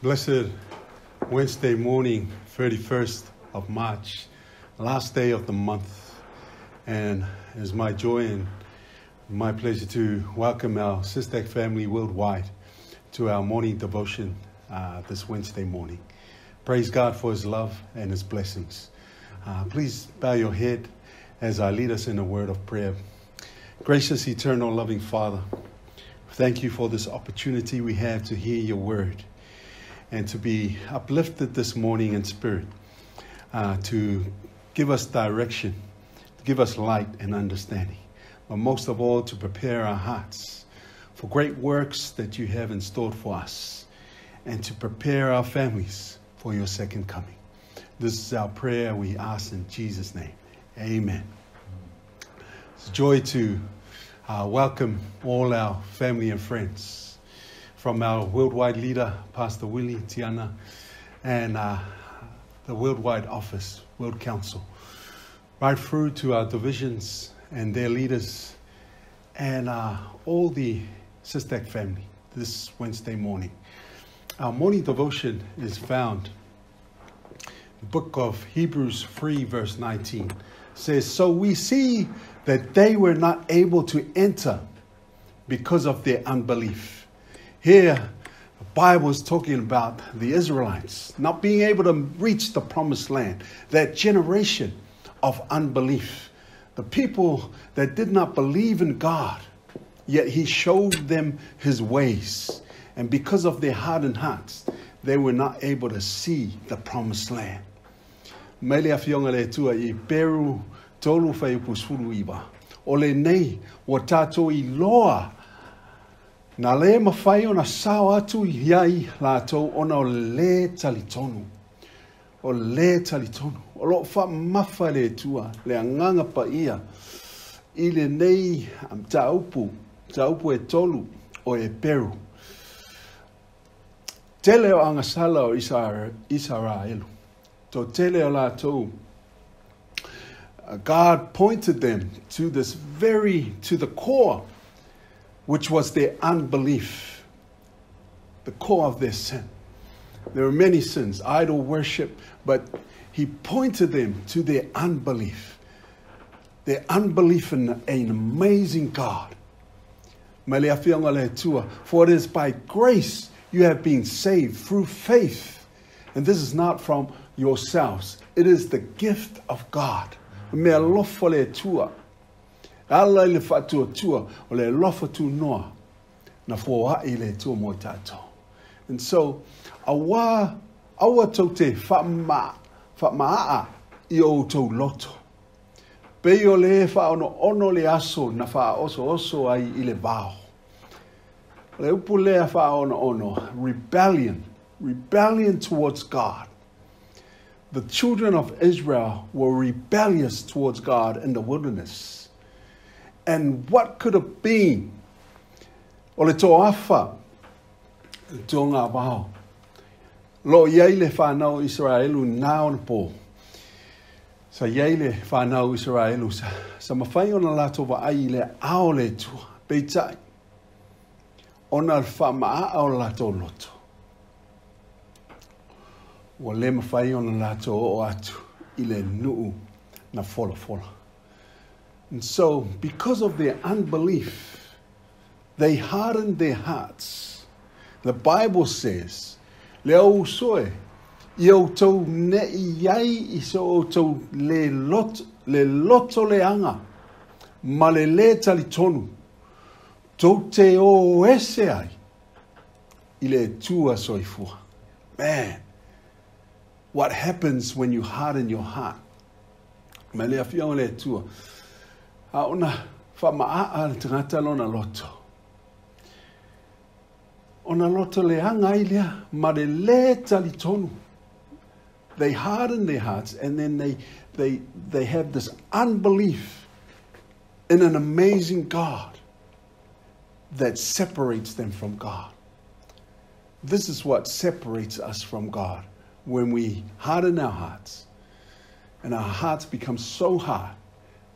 Blessed Wednesday morning, 31st of March, last day of the month. And it's my joy and my pleasure to welcome our SISDAC family worldwide to our morning devotion this Wednesday morning. Praise God for His love and His blessings. Please bow your head as I lead us in a word of prayer. Gracious, eternal, loving Father, thank you for this opportunity we have to hear your word and to be uplifted this morning in spirit, to give us direction, to give us light and understanding, but most of all to prepare our hearts for great works that you have in store for us, and to prepare our families for your second coming. This is our prayer we ask in Jesus' name. Amen. It's a joy to welcome all our family and friends, from our worldwide leader, Pastor Willie, Tiana, and the worldwide office, World Council, right through to our divisions and their leaders, and all the SISDAC family this Wednesday morning. Our morning devotion is found in the book of Hebrews 3, verse 19. It says, "So we see that they were not able to enter because of their unbelief." Here, the Bible is talking about the Israelites not being able to reach the promised land, that generation of unbelief, the people that did not believe in God, yet He showed them His ways. And because of their hardened hearts, they were not able to see the promised land. Mele afionga le tua I Peru tolu fai pusuru iba. Ole nei wa tato I loa. Na le mawhai o na sao atu iai lātou ona o le talitonu. O le talitonu. O lo wha mawha le tua, le anganga pa ia. I le nei taupu e tolu o e Peru. Tele o angasala o Israelu. To tele o lātou. God pointed them to the core, which was their unbelief, the core of their sin. There were many sins, idol worship, but He pointed them to their unbelief in an amazing God. For it is by grace you have been saved through faith, and this is not from yourselves. It is the gift of God. Ala le fatua tua o le lofa tu noa na foa ile tu mo tato. And so awa tote fa maa I o to loto. Pe o le fa ono le aso na fa oso ai ile bao. Le upu le fa ono rebellion towards God. The children of Israel were rebellious towards God in the wilderness. And what could have been? Ole tō awha, tō ngā wahao. Lo iei le whanau Israelu nāo na pō. Sa iei le whanau Israelu sa mawhai ona lātou wa ai le ao le tua, peitai. Ona whamaa o lātou loto. Wa le mawhai ona lātou o atu I le nuu na fola. And so, because of their unbelief, they hardened their hearts. The Bible says, Leo soe, Io tau ne iai iso tau le loto le anga, ma le talitonu, tau te o ese ai, I le tua soifua. Man, what happens when you harden your heart? Ma le afiong le tua. Ona whamaa le tangata lona loto. Ona loto le hanga ilia, ma le talitonu. They harden their hearts, and then they have this unbelief in an amazing God that separates them from God. This is what separates us from God, when we harden our hearts, and our hearts become so hard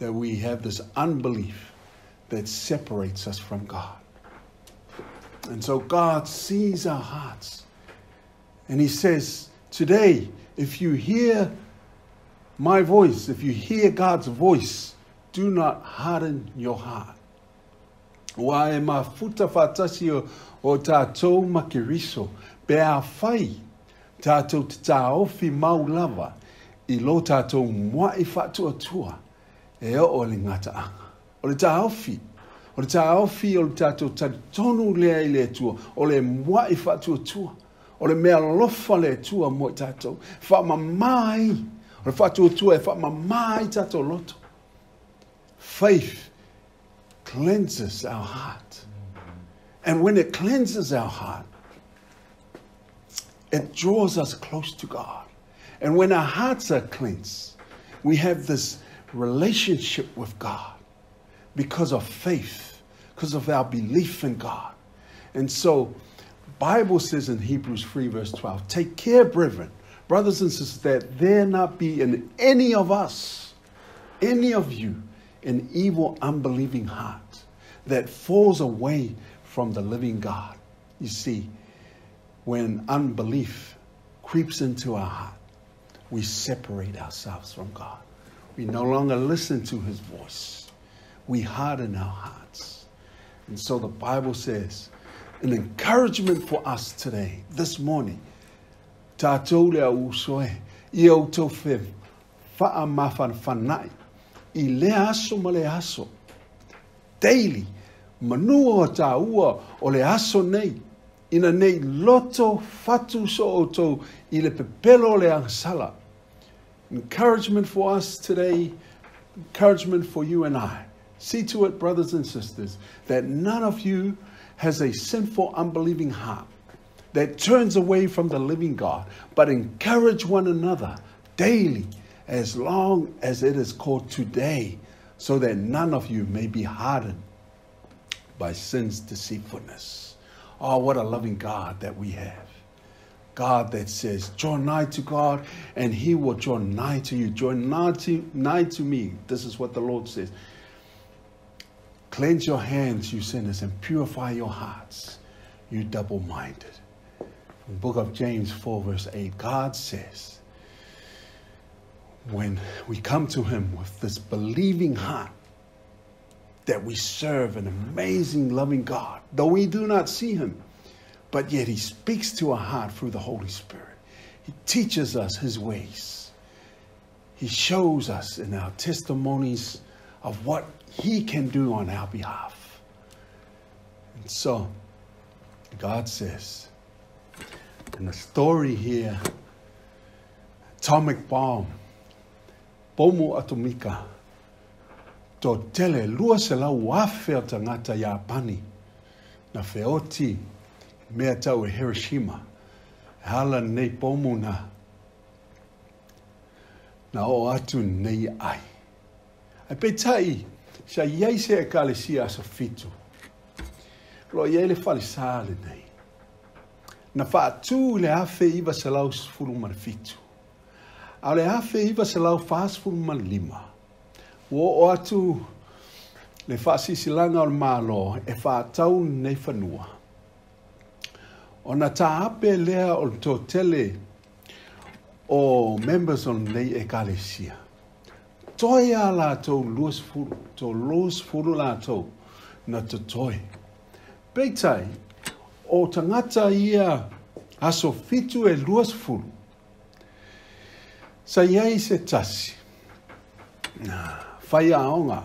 that we have this unbelief that separates us from God. And so God sees our hearts, And he says, today, if you hear my voice, if you hear God's voice, do not harden your heart. Wa e mafuta fatasi o tātou makiriso, pe a whai, tātou te tāofi maulava, I lo tātou mua I whatua tua, e o le ngata anga. O le tāofi, o le tātou tonu lea I le tua, o le mua I whatua tua, o le mea lofa le tua mo tātou, whamamai, o le whatua tua e whamamai tātou loto. Faith cleanses our heart. And when it cleanses our heart, it draws us close to God. And when our hearts are cleansed, we have this relationship with God because of faith, because of our belief in God. And so, Bible says in Hebrews 3 verse 12, take care, brethren, brothers and sisters, that there not be in any of us, any of you, an evil, unbelieving heart that falls away from the living God. You see, when unbelief creeps into our heart, we separate ourselves from God. We no longer listen to his voice. We harden our hearts. And so the Bible says, an encouragement for us today, this morning, tātou lea usoe, I au tau whe wha mawhan whanai, I le aso ma le aso. Daily, manua o tā ua o le aso nei, ina nei loto fatu so o tau I le pepelo le angsala. Encouragement for us today, encouragement for you and I. See to it, brothers and sisters, that none of you has a sinful, unbelieving heart that turns away from the living God, but encourage one another daily, as long as it is called today, so that none of you may be hardened by sin's deceitfulness. Oh, what a loving God that we have. God that says, draw nigh to God, and he will draw nigh to you. Draw nigh to me. This is what the Lord says. Cleanse your hands, you sinners, and purify your hearts, you double-minded. In the book of James 4 verse 8, God says, when we come to him with this believing heart, that we serve an amazing, loving God, though we do not see him, but yet he speaks to our heart through the Holy Spirit. He teaches us his ways. He shows us in our testimonies of what he can do on our behalf. And so, God says, in the story here, atomic bomb, Pomo atomika, to tele lua se lau wafe o tangata Japani, na feoti mea tau e Hiroshima, hala nei pomo na o atu nei ai. Ai petai, sa iei se e kalesia sa fitu, lo iei le falisale nei. Na whaatu le afe iwa se lau sfuru man fitu. A le afe iwa se lau whaasfuru man lima. O atu le whaasisilanga o le malo e whaatau nei whanua. O na tāape lea o to tele o members on nei e kalesia. Toi a la tau luas furu la tau na to toi. Peitai, o tangata ia aso fitu e luas furu. Sa iei se tasi. Whai aonga.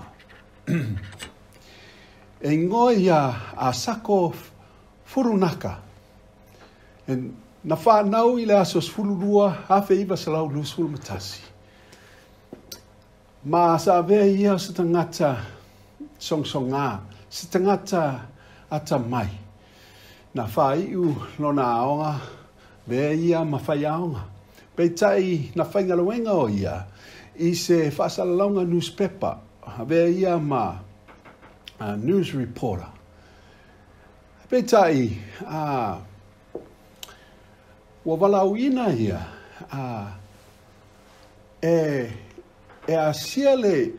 E ngoi a sako furunaka. E na whanau I le asos fururua hawhe iwa sa lau luas furu matasi. Ma sa vea ia sa tangata songsonga, sa tangata ata mai. Na whai u lona aonga, vea ia ma whai aonga. Peitai na whaingaluenga o ia, I se whasalalaunga newspaper, vea ia ma news reporter. Peitai, wa walauina ia, e asia le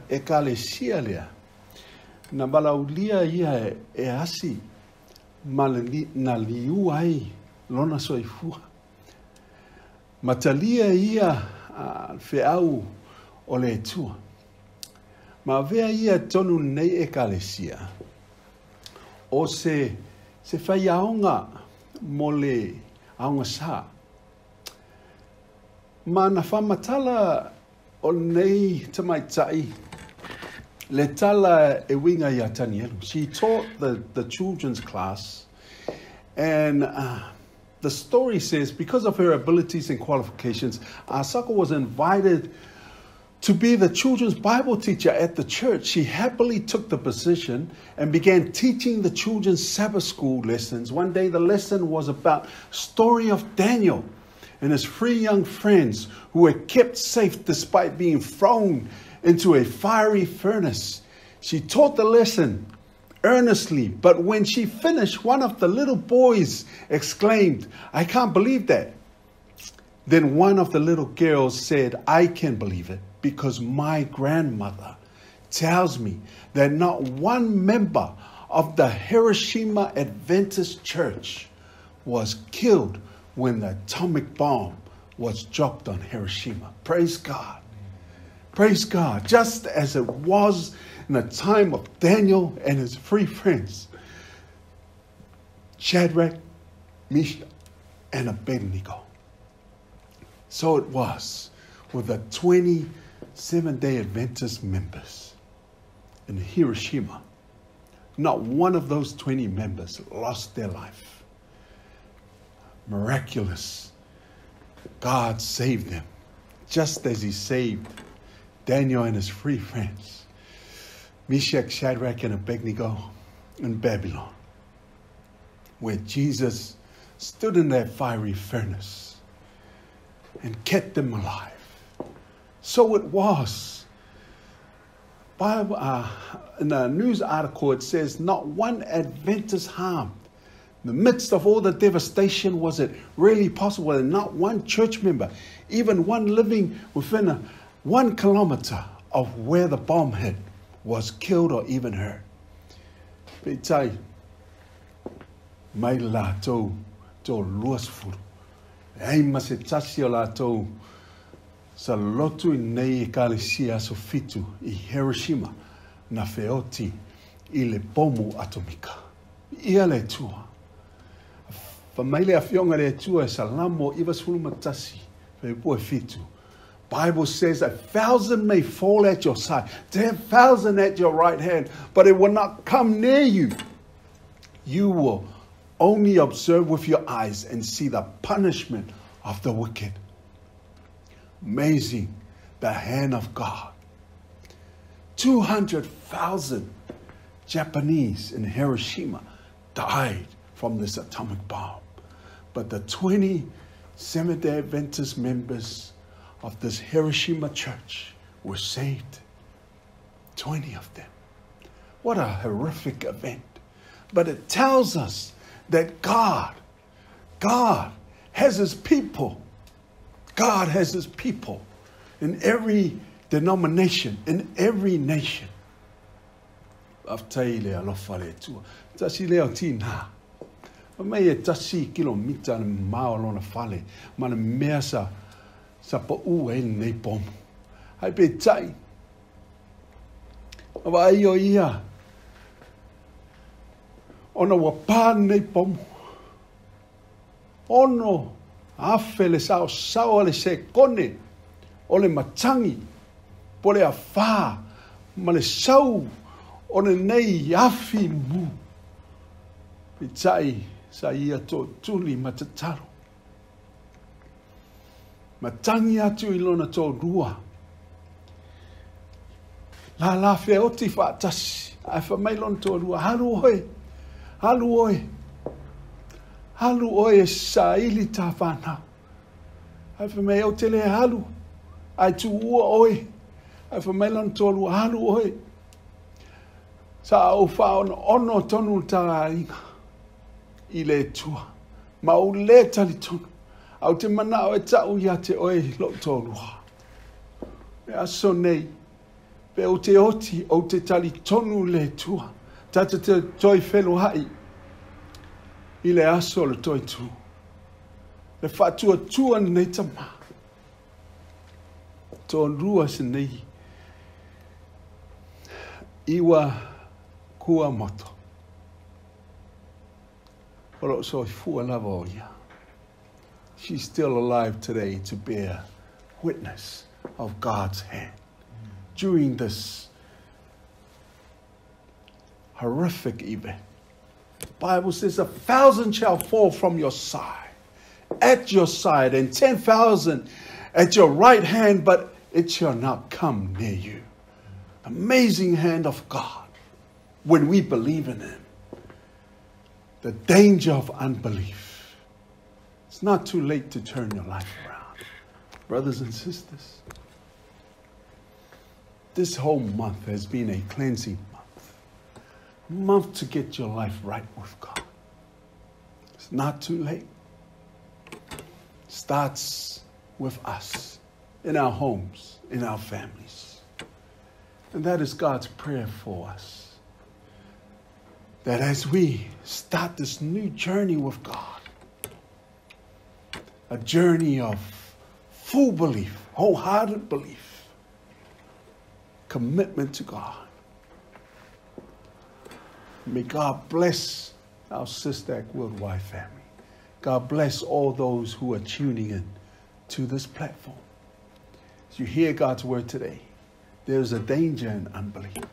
e kalesia lea, na walaulia ia e asi, ma na liu ai lona soifua. Matalia ia feau o le tua. Ma vea ia tonu nei ekalesia. O se whai aonga mo le aonga sa. Ma na whamatala o nei tamaitai. Le tala e winga ia tanielu. She taught the children's class. And the story says, because of her abilities and qualifications, Asako was invited to be the children's Bible teacher at the church. She happily took the position and began teaching the children's Sabbath school lessons. One day the lesson was about story of Daniel and his 3 young friends who were kept safe despite being thrown into a fiery furnace. She taught the lesson earnestly, but when she finished, one of the little boys exclaimed, "I can't believe that." Then one of the little girls said, "I can believe it because my grandmother tells me that not one member of the Hiroshima Adventist Church was killed when the atomic bomb was dropped on Hiroshima." Praise God. Praise God. Just as it was in the time of Daniel and his 3 friends, Shadrach, Meshach, and Abednego. So it was with the 20 Seventh-day Adventist members in Hiroshima. Not one of those 20 members lost their life. Miraculous. God saved them, just as he saved Daniel and his 3 friends, Meshach, Shadrach, and Abednego in Babylon, where Jesus stood in that fiery furnace and kept them alive. So it was. In a news article, it says, not one Adventist harmed. In the midst of all the devastation, was it really possible that not one church member, even one living within 1 kilometer of where the bomb hit, was killed or even hurt? Peitai, mai la tau luas furu. Ei mase tasi o la tau sa lotu I nei ekalesia so fitu I Hiroshima na feoti I le bomu atomika. Ia le tua. Famaile afionga le tua sa lamo iwa sulu matasi fe poe fitu. Bible says 1,000 may fall at your side, 10,000 at your right hand, but it will not come near you. You will only observe with your eyes and see the punishment of the wicked. Amazing, the hand of God. 200,000 Japanese in Hiroshima died from this atomic bomb. But the 20 Seventh-day Adventist members of this Hiroshima church were saved. 20 of them. What a horrific event. But it tells us that God has his people. God has his people in every denomination, in every nation. Aftai le alofa le tua. Tasi leo tina. Mai e tasi kilomita mao lona fale. Mana mea sa pa u e nei pomu. Hai pe tai. Awa ai o ia. Ona wapa nei pomu. Ono afe le sao le se kone. O le matangi. Po le awha. Ma le sau. O le nei afi mu. Pe tai sa ia to tuli matataro. Matangi atu I lona tō rua. La fea oti whaatasi. Ai whamai lona tō rua. Halu oe. Halu oe. Halu oe sa ili tā whanau. Ai whamai o te le halu. Ai tu ua oe. Ai whamai lona tō rua. Halu oe. Sa au whaona ono tonu tā inga. I le tua. Ma u le tali tonu. Au te mana o e tau ia te oe lo tōrua. Me aso nei, pe o te oti o te tali tonu le tua. Tata te toi whelo hai. I le aso le toi tu. Le whatua tua nei tama. Tō rua se nei. Iwa kua moto. Olo so fua lava o ia. She's still alive today to bear witness of God's hand during this horrific event. The Bible says 1,000 shall fall from your side, at your side, and 10,000 at your right hand, but it shall not come near you. Amazing hand of God when we believe in Him. The danger of unbelief. It's not too late to turn your life around. Brothers and sisters, this whole month has been a cleansing month. Month to get your life right with God. It's not too late. Starts with us, in our homes, in our families. And that is God's prayer for us. That as we start this new journey with God, a journey of full belief, wholehearted belief, commitment to God. May God bless our SISDAC worldwide family. God bless all those who are tuning in to this platform. As you hear God's word today, there's a danger in unbelief.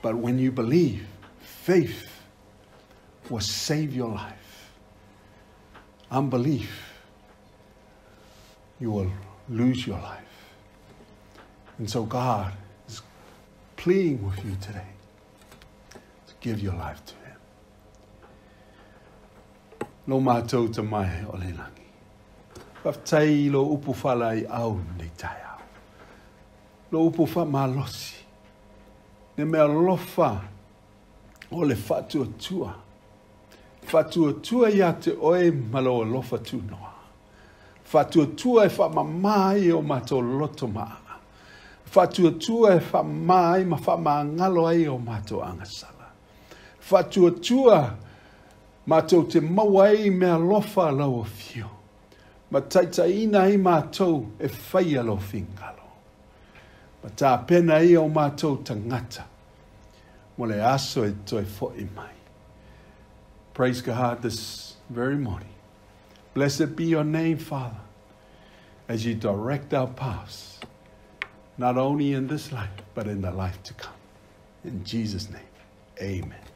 But when you believe, faith will save your life. Unbelief, you will lose your life. And so God is pleading with you today to give your life to Him. Lo mātou te mai o le langi. Whaftai lo upu whalai au nei Taeao. Lo upu wha malosi. Ne mea lofa o le whatua tua. Whatua tua ia te oe malo lofa tu noa. Whatua tua e whamamai o mato loto maa. Whatua tua e whamai ma whamangalo ai o mato angasala. Whatua tua mato te mawai mea lofa lau o fio. Ma taitaina i mato e whaia lo fingalo. Ma tā pena i o mato tangata. Mo le aso e toi fo'i mai. Praise God this very morning. Blessed be your name, Father, as you direct our paths, not only in this life, but in the life to come. In Jesus' name, amen.